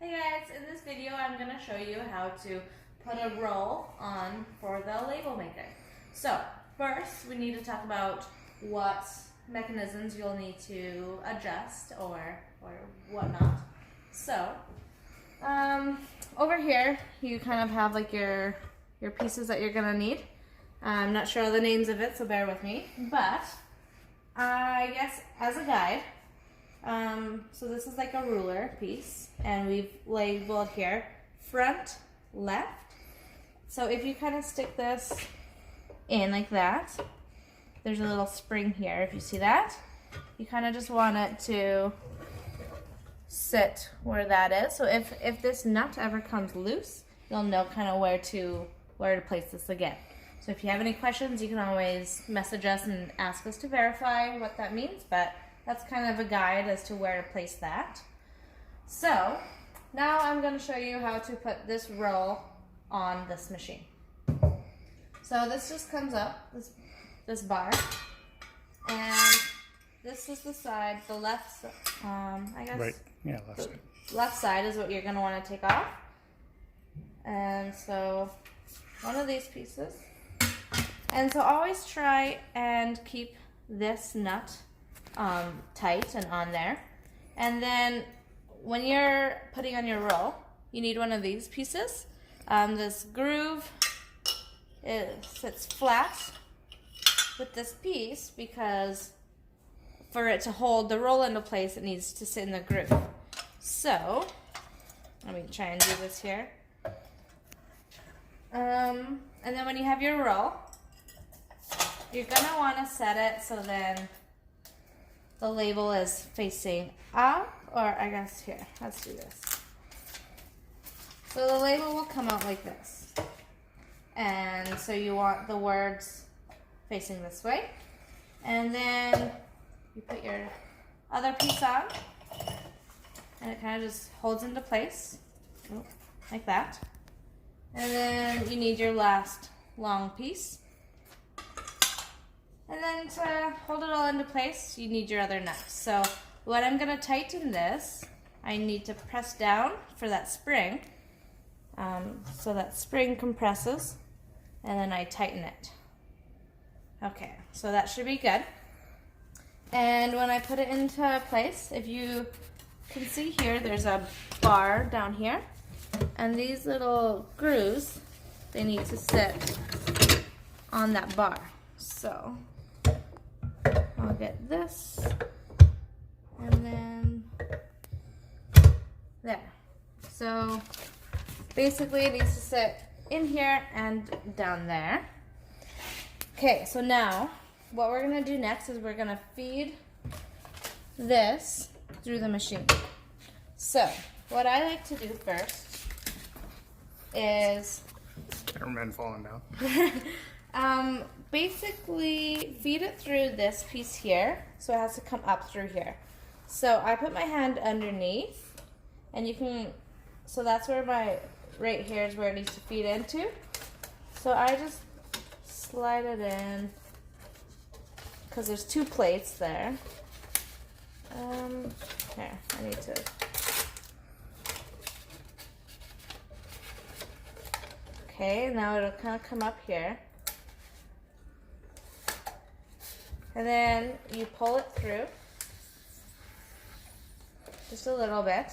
Hey guys, in this video I'm going to show you how to put a roll on for the label maker. So first we need to talk about what mechanisms you'll need to adjust or whatnot. So over here you kind of have like your pieces that you're going to need. I'm not sure all the names of it, so bear with me, but I guess as a guide, so this is like a ruler piece, and we've labeled here front left. So if you kind of stick this in like that, there's a little spring here. If you see that, you kind of just want it to sit where that is. So if this nut ever comes loose, you'll know kind of where to place this again. So if you have any questions, you can always message us and ask us to verify what that means, but that's kind of a guide as to where to place that. So now I'm going to show you how to put this roll on this machine. So this just comes up, this bar, and this is the side, the left, I guess. Right, yeah, left side. Left side is what you're going to want to take off. And so one of these pieces. And so always try and keep this nut tight and on there. And then when you're putting on your roll, you need one of these pieces. This groove, it sits flat with this piece because for it to hold the roll into place, it needs to sit in the groove. So let me try and do this here. And then when you have your roll, you're gonna want to set it so then the label is facing up, or I guess here, let's do this. So the label will come out like this. And so you want the words facing this way. And then you put your other piece on, and it kind of just holds into place, like that. And then you need your last long piece. And then to hold it all into place, you need your other nuts. So when I'm going to tighten this, I need to press down for that spring. So that spring compresses, and then I tighten it. Okay, so that should be good. And when I put it into place, if you can see here, there's a bar down here. And these little grooves, they need to sit on that bar. So I'll get this, and then there. So basically it needs to sit in here and down there. Okay, so now what we're gonna do next is we're gonna feed this through the machine. So what I like to do first is Airmen falling down. Basically feed it through this piece here, so it has to come up through here. So I put my hand underneath, and you can, so that's where right here is where it needs to feed into. So I just slide it in, because there's two plates there. Here, I need to. Okay, now it'll kind of come up here. And then you pull it through just a little bit.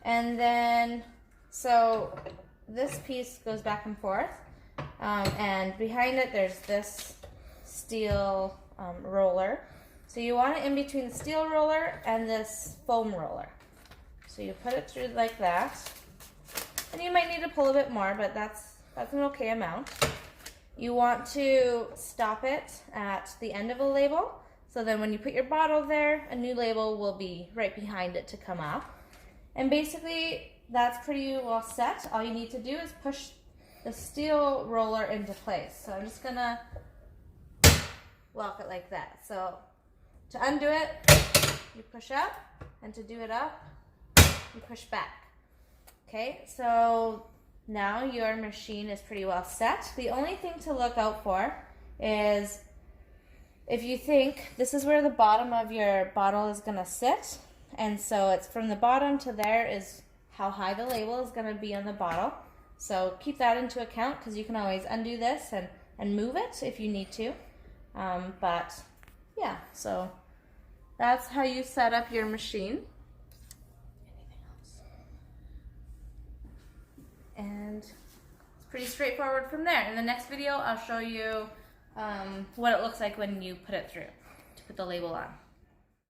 And then, so this piece goes back and forth. And behind it, there's this steel roller. So you want it in between the steel roller and this foam roller. So you put it through like that. And you might need to pull a bit more, but that's an okay amount. You want to stop it at the end of a label, so then when you put your bottle there, a new label will be right behind it to come up. And basically, that's pretty well set. All you need to do is push the steel roller into place. So I'm just gonna lock it like that. So to undo it, you push up, and to do it up, you push back. Okay, so now your machine is pretty well set. The only thing to look out for is if you think this is where the bottom of your bottle is going to sit, and so it's from the bottom to there is how high the label is going to be on the bottle. So keep that into account because you can always undo this and move it if you need to. But yeah, so that's how you set up your machine. Anything else? And it's pretty straightforward from there. In the next video, I'll show you what it looks like when you put it through to put the label on.